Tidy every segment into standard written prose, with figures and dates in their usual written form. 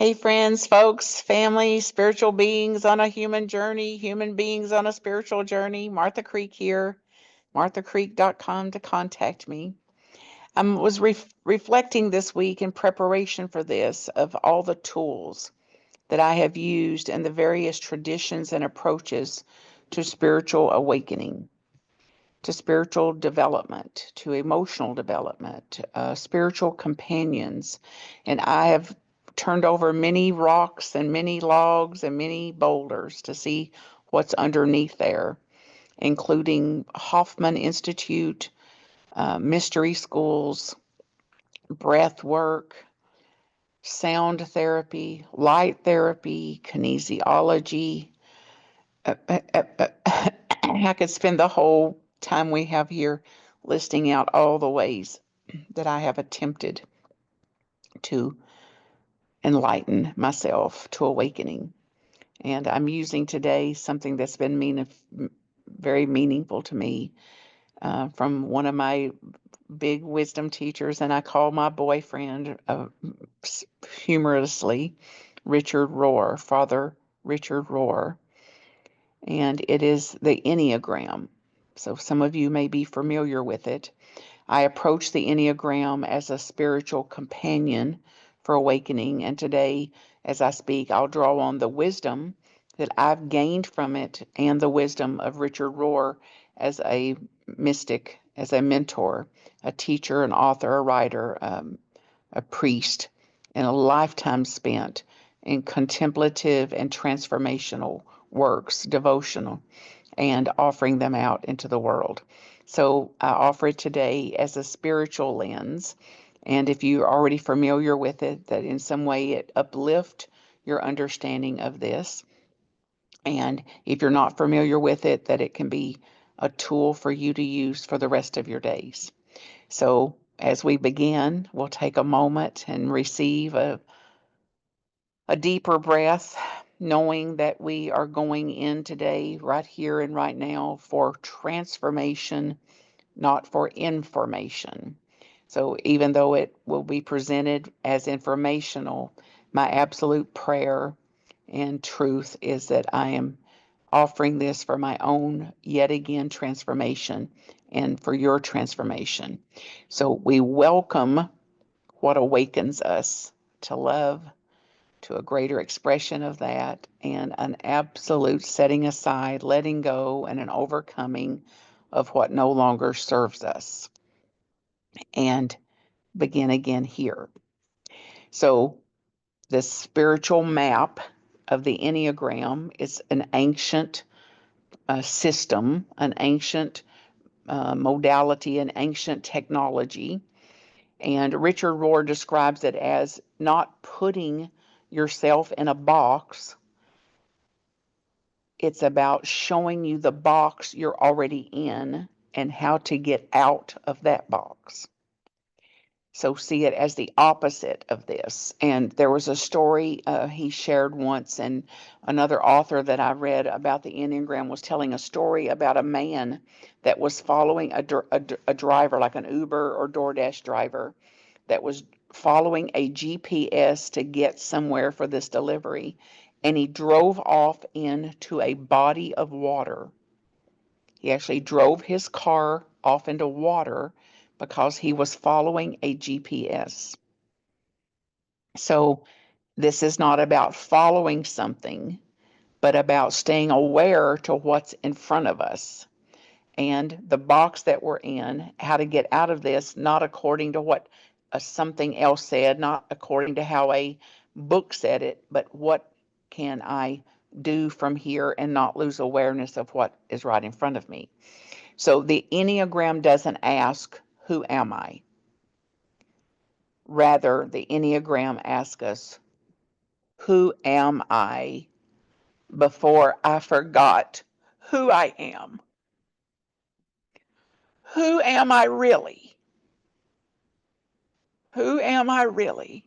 Hey, friends, folks, family, spiritual beings on a human journey, human beings on a spiritual journey. Martha Creek here, marthacreek.com to contact me. I was reflecting this week in preparation for this of all the tools that I have used and the various traditions and approaches to spiritual awakening, to spiritual development, to emotional development, spiritual companions. And I have turned over many rocks and many logs and many boulders to see what's underneath there, including Hoffman Institute, mystery schools, breath work, sound therapy, light therapy, kinesiology. I could spend the whole time we have here listing out all the ways that I have attempted to enlighten myself to awakening. And I'm using today something that's been very meaningful to me from one of my big wisdom teachers, and I call my boyfriend humorously Richard Rohr, Father Richard Rohr, and it is the Enneagram. So some of you may be familiar with it. I approach the Enneagram as a spiritual companion for awakening, and today, as I speak, I'll draw on the wisdom that I've gained from it and the wisdom of Richard Rohr as a mystic, as a mentor, a teacher, an author, a writer, a priest, and a lifetime spent in contemplative and transformational works, devotional, and offering them out into the world. So I offer it today as a spiritual lens. And if you're already familiar with it, that in some way it uplift your understanding of this. And if you're not familiar with it, that it can be a tool for you to use for the rest of your days. So as we begin, we'll take a moment and receive a deeper breath, knowing that we are going in today, right here and right now, for transformation, not for information. So even though it will be presented as informational, my absolute prayer and truth is that I am offering this for my own, yet again, transformation and for your transformation. So we welcome what awakens us to love, to a greater expression of that, and an absolute setting aside, letting go, and an overcoming of what no longer serves us, and begin again here. So, the spiritual map of the Enneagram is an ancient system, an ancient modality, an ancient technology. And Richard Rohr describes it as not putting yourself in a box. It's about showing you the box you're already in and how to get out of that box. So see it as the opposite of this. And there was a story he shared once, and another author that I read about the Enneagram was telling a story about a man that was following a driver, like an Uber or DoorDash driver, that was following a GPS to get somewhere for this delivery. And he drove off into a body of water. He actually drove his car off into water because he was following a GPS. So this is not about following something, but about staying aware to what's in front of us and the box that we're in, how to get out of this, not according to what something else said, not according to how a book said it, but what can I do from here and not lose awareness of what is right in front of me. So the Enneagram doesn't ask, who am I? Rather, the Enneagram asks us, who am I before I forgot who I am? Who am I really? Who am I really?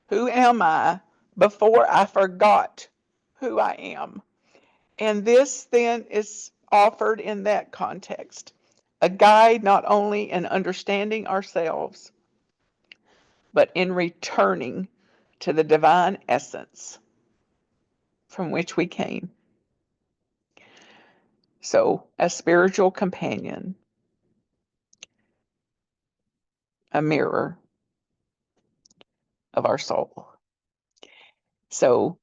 Who am I before I forgot who I am? And this then is offered in that context, a guide not only in understanding ourselves, but in returning to the divine essence from which we came. So, a spiritual companion, a mirror of our soul. So,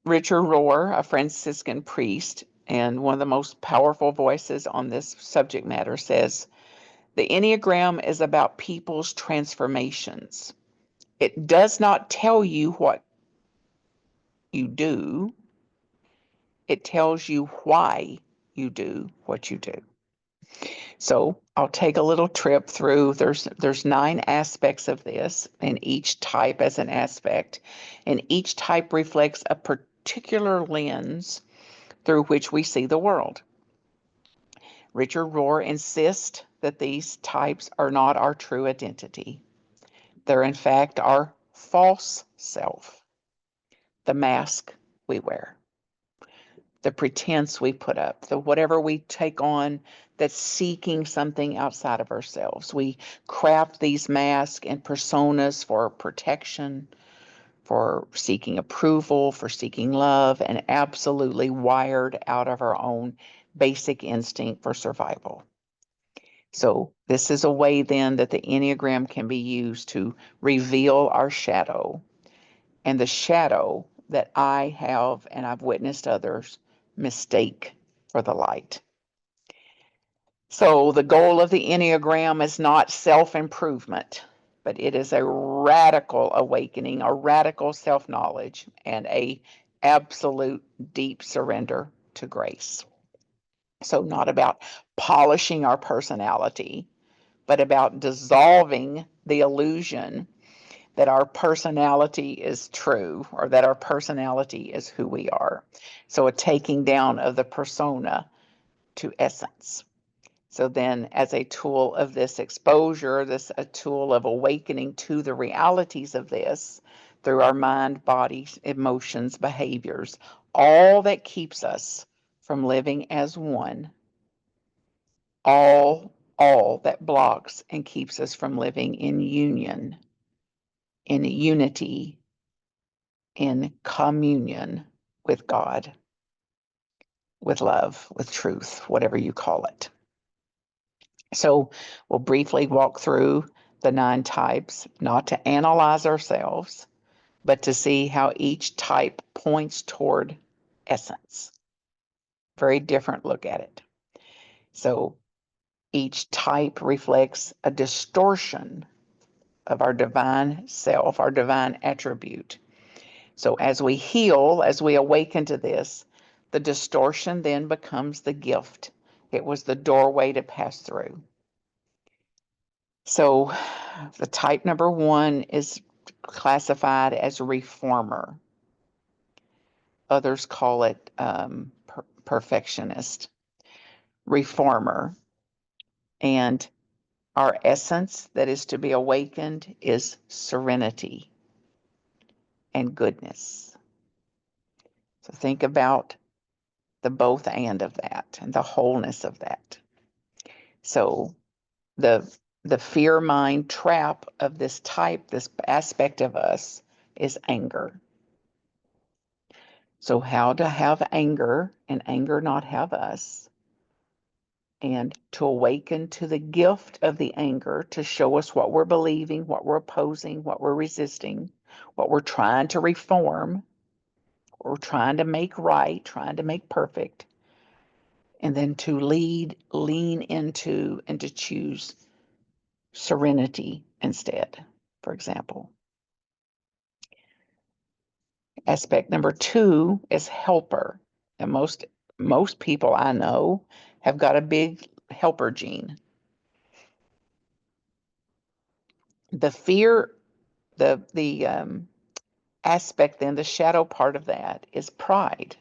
Richard Rohr, a Franciscan priest and one of the most powerful voices on this subject matter, says the Enneagram is about people's transformations. It does not tell you what you do, it tells you why you do what you do. So I'll take a little trip through. There's 9 aspects of this, and each type as an aspect, and each type reflects a particular lens through which we see the world. Richard Rohr insists that these types are not our true identity. They're in fact our false self, the mask we wear, the pretense we put up, the whatever we take on that's seeking something outside of ourselves. We craft these masks and personas for protection, for seeking approval, for seeking love, and absolutely wired out of our own basic instinct for survival. So this is a way then that the Enneagram can be used to reveal our shadow, and the shadow that I have and I've witnessed others mistake for the light. So the goal of the Enneagram is not self-improvement, but it is a radical awakening, a radical self-knowledge, and a absolute deep surrender to grace. So not about polishing our personality, but about dissolving the illusion that our personality is true or that our personality is who we are. So a taking down of the persona to essence. So then as a tool of this exposure, a tool of awakening to the realities of this through our mind, body, emotions, behaviors, all that keeps us from living as one, all that blocks and keeps us from living in union, in unity, in communion with God, with love, with truth, whatever you call it. So we'll briefly walk through the 9 types, not to analyze ourselves, but to see how each type points toward essence. Very different look at it. So each type reflects a distortion of our divine self, our divine attribute. So as we heal, as we awaken to this, the distortion then becomes the gift. It was the doorway to pass through. So the type number 1 is classified as reformer. Others call it perfectionist. Reformer. And our essence that is to be awakened is serenity and goodness. So think about the both and of that and the wholeness of that. So the fear mind trap of this type, this aspect of us, is anger. So how to have anger and anger not have us, and to awaken to the gift of the anger to show us what we're believing, what we're opposing, what we're resisting, what we're trying to reform, what we're trying to make right, trying to make perfect, and then to lean into and to choose serenity instead, for example. Aspect number 2 is helper. And most people I know have got a big helper gene. The fear, the aspect then, the shadow part of that is pride.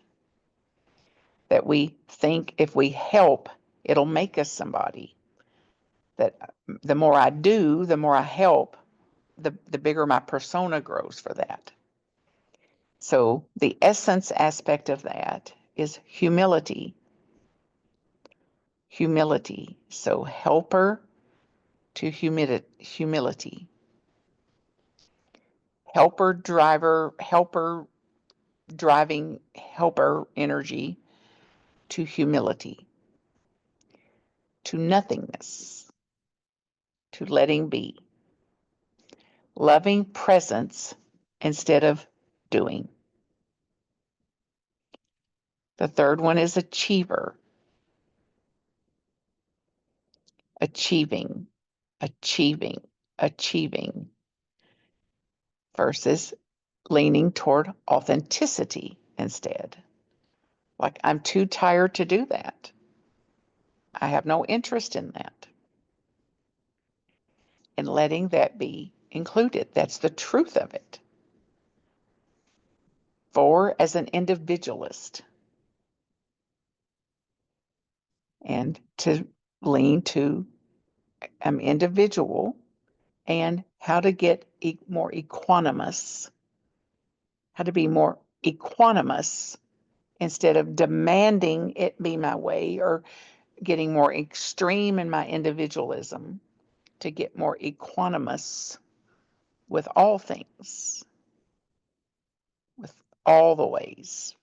That we think if we help, it'll make us somebody. That the more I do, the more I help, the bigger my persona grows for that. So the essence aspect of that is humility. Humility. So helper to humility. helper driving helper energy to humility, to nothingness, to letting be, loving presence instead of doing. The third one is achiever, achieving, achieving, achieving, versus leaning toward authenticity instead. Like, I'm too tired to do that. I have no interest in that. And letting that be included. That's the truth of it. 4, as an individualist. And to lean to individual and how to get more equanimous, how to be more equanimous instead of demanding it be my way or getting more extreme in my individualism, to get more equanimous with all things, with all the ways.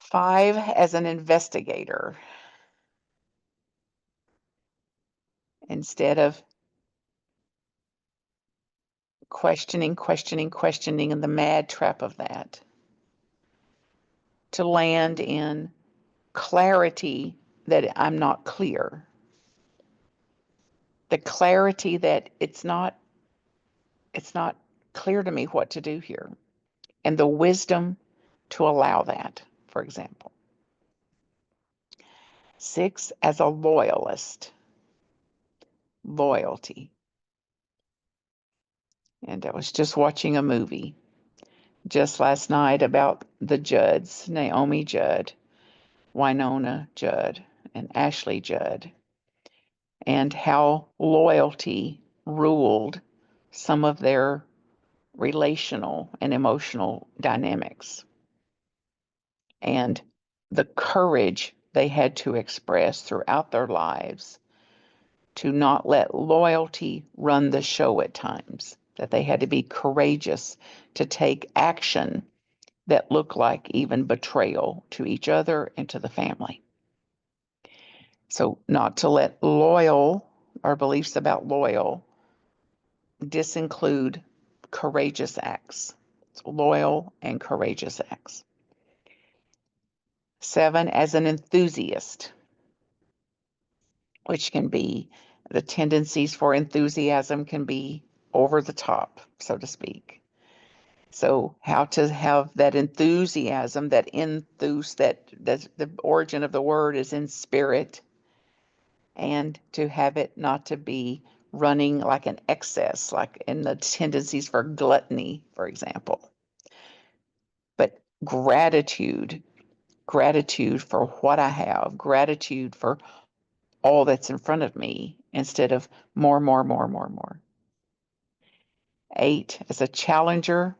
5, as an investigator. Instead of questioning, and the mad trap of that, to land in clarity that I'm not clear. The clarity that it's not clear to me what to do here. And the wisdom to allow that, for example. 6, as a loyalist. Loyalty. And I was just watching a movie just last night about the Judds, Naomi Judd, Winona Judd, and Ashley Judd, and how loyalty ruled some of their relational and emotional dynamics, and the courage they had to express throughout their lives to not let loyalty run the show at times, that they had to be courageous to take action that looked like even betrayal to each other and to the family. So not to let our beliefs about loyal disinclude courageous acts. So loyal and courageous acts. 7, as an enthusiast, which can be the tendencies for enthusiasm can be over the top, so to speak. So how to have that enthusiasm, that the origin of the word is in spirit, and to have it not to be running like an excess, like in the tendencies for gluttony, for example. But gratitude for what I have, gratitude for all that's in front of me instead of more. 8, as a challenger.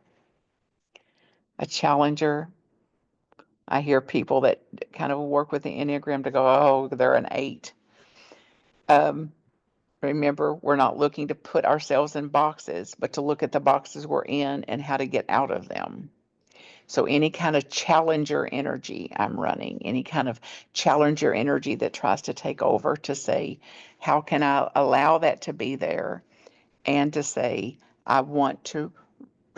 I hear people that kind of work with the Enneagram to go, oh, they're an 8. Remember, we're not looking to put ourselves in boxes, but to look at the boxes we're in and how to get out of them. So any kind of challenger energy I'm running, any kind of challenger energy that tries to take over, to say, how can I allow that to be there? And to say, I want to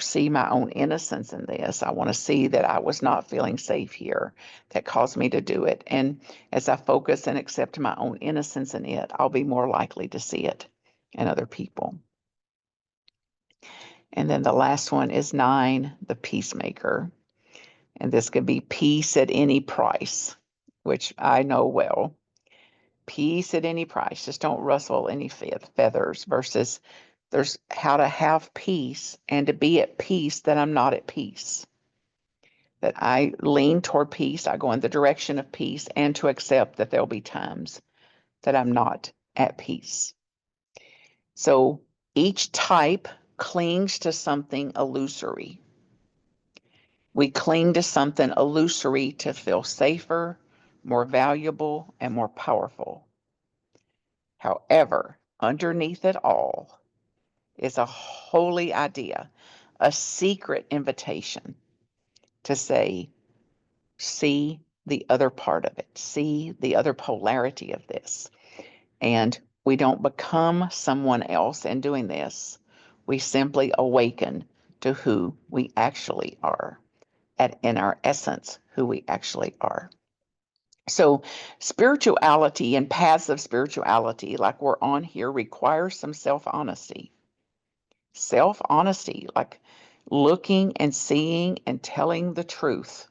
see my own innocence in this. I want to see that I was not feeling safe here that caused me to do it. And as I focus and accept my own innocence in it, I'll be more likely to see it in other people. And then the last one is 9, the peacemaker. And this could be peace at any price, which I know well. Peace at any price. Just don't rustle any feathers, versus there's how to have peace and to be at peace that I'm not at peace. That I lean toward peace, I go in the direction of peace, and to accept that there'll be times that I'm not at peace. So each type clings to something illusory. We cling to something illusory to feel safer, more valuable, and more powerful. However, underneath it all is a holy idea, a secret invitation to say, see the other part of it, see the other polarity of this. And we don't become someone else in doing this. We simply awaken to who we actually are, in our essence, who we actually are. So, spirituality and paths of spirituality, like we're on here, requires some self honesty. Self honesty, like looking and seeing and telling the truth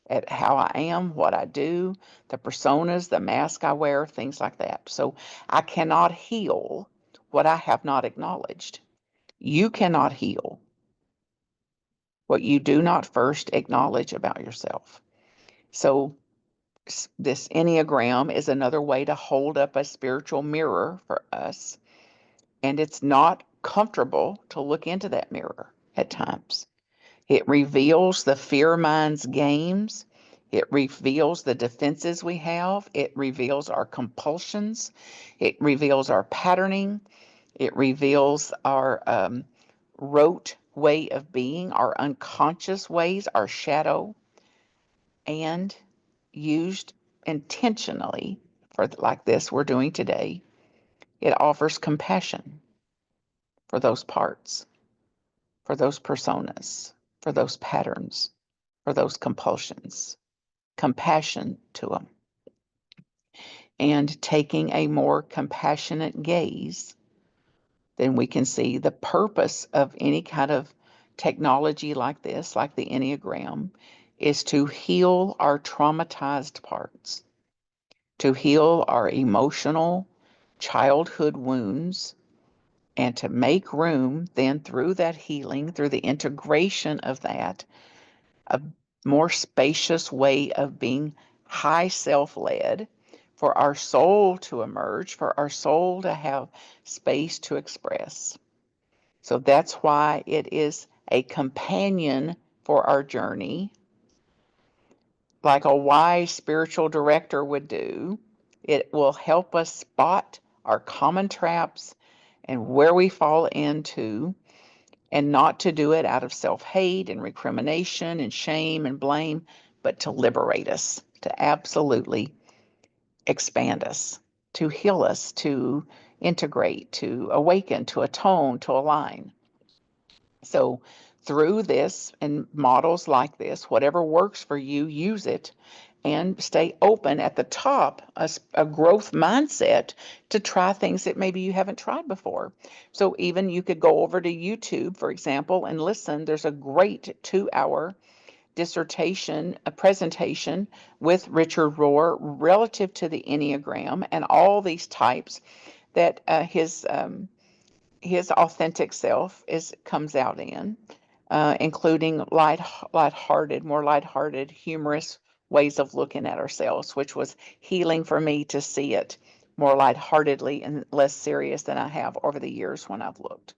at how I am, what I do, the personas, the mask I wear, things like that. So, I cannot heal what I have not acknowledged. You cannot heal what you do not first acknowledge about yourself. So, this Enneagram is another way to hold up a spiritual mirror for us. And it's not comfortable to look into that mirror at times. It reveals the fear mind's games. It reveals the defenses we have. It reveals our compulsions. It reveals our patterning. It reveals our rote way of being, our unconscious ways, our shadow, and used intentionally for like this we're doing today, it offers compassion for those parts, for those personas, for those patterns, for those compulsions, compassion to them. And taking a more compassionate gaze, then we can see the purpose of any kind of technology like this, like the Enneagram, is to heal our traumatized parts, to heal our emotional childhood wounds, and to make room then through that healing, through the integration of that, a more spacious way of being high self-led, for our soul to emerge, for our soul to have space to express. So that's why it is a companion for our journey, like a wise spiritual director would do. It will help us spot our common traps and where we fall into, and not to do it out of self-hate and recrimination and shame and blame, but to liberate us, to absolutely expand us, to heal us, to integrate, to awaken, to atone, to align. So through this and models like this, whatever works for you, use it, and stay open at the top, a growth mindset to try things that maybe you haven't tried before. So even you could go over to YouTube, for example, and listen. There's a great 2-hour dissertation, a presentation with Richard Rohr relative to the Enneagram and all these types that his authentic self comes out in, including more lighthearted, humorous ways of looking at ourselves, which was healing for me to see it more lightheartedly and less serious than I have over the years when I've looked.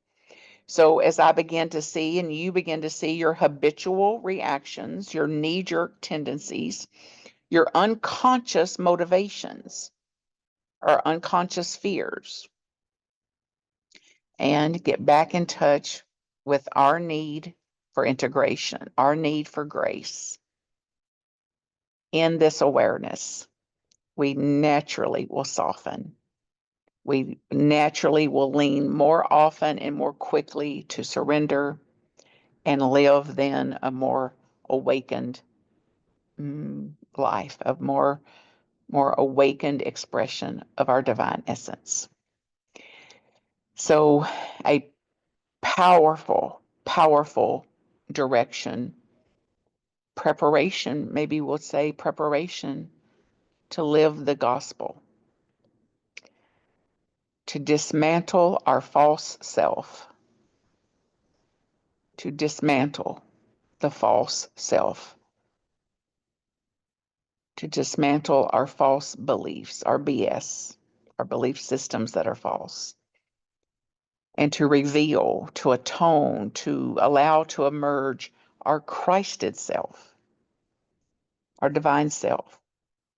So as I begin to see, and you begin to see your habitual reactions, your knee-jerk tendencies, your unconscious motivations or unconscious fears, and get back in touch with our need for integration, our need for grace. In this awareness, we naturally will soften. We naturally will lean more often and more quickly to surrender and live then a more awakened life, a more awakened expression of our divine essence. So a powerful direction, preparation, maybe we'll say preparation to live the gospel, to dismantle our false self, to dismantle the false self, to dismantle our false beliefs, our BS, our belief systems that are false, and to reveal, to atone, to allow to emerge our Christed self, our divine self,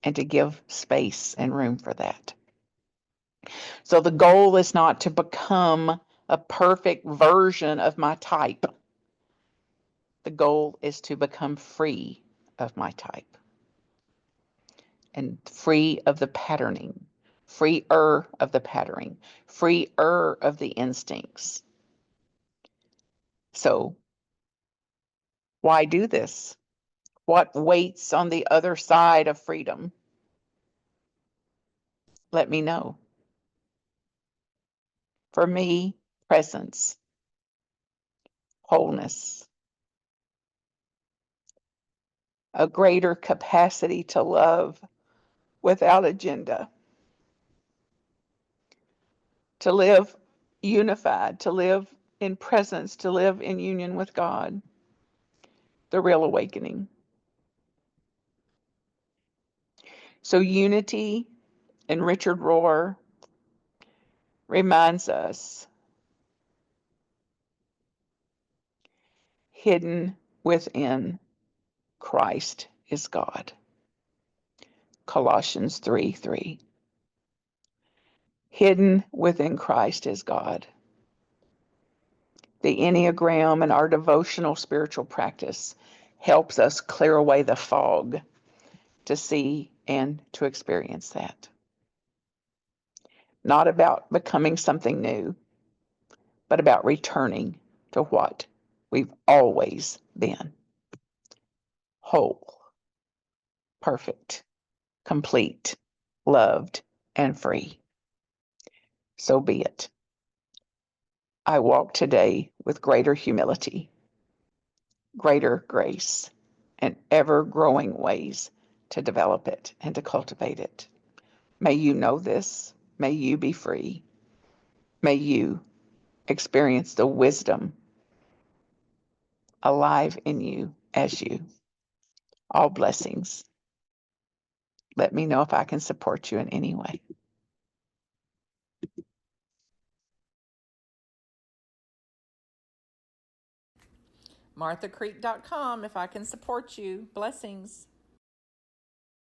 and to give space and room for that. So the goal is not to become a perfect version of my type. The goal is to become free of my type and free of the patterning, freer of the patterning, freer of the instincts. So, why do this? What waits on the other side of freedom? Let me know. For me, presence, wholeness, a greater capacity to love without agenda, to live unified, to live in presence, to live in union with God, the real awakening. So unity in Richard Rohr reminds us, hidden within Christ is God. Colossians 3:3. Hidden within Christ is God. The Enneagram and our devotional spiritual practice helps us clear away the fog to see and to experience that. Not about becoming something new, but about returning to what we've always been. Whole, perfect, complete, loved, and free. So be it. I walk today with greater humility, greater grace, and ever-growing ways to develop it and to cultivate it. May you know this. May you be free. May you experience the wisdom alive in you as you. All blessings. Let me know if I can support you in any way. marthacreek.com if I can support you. Blessings.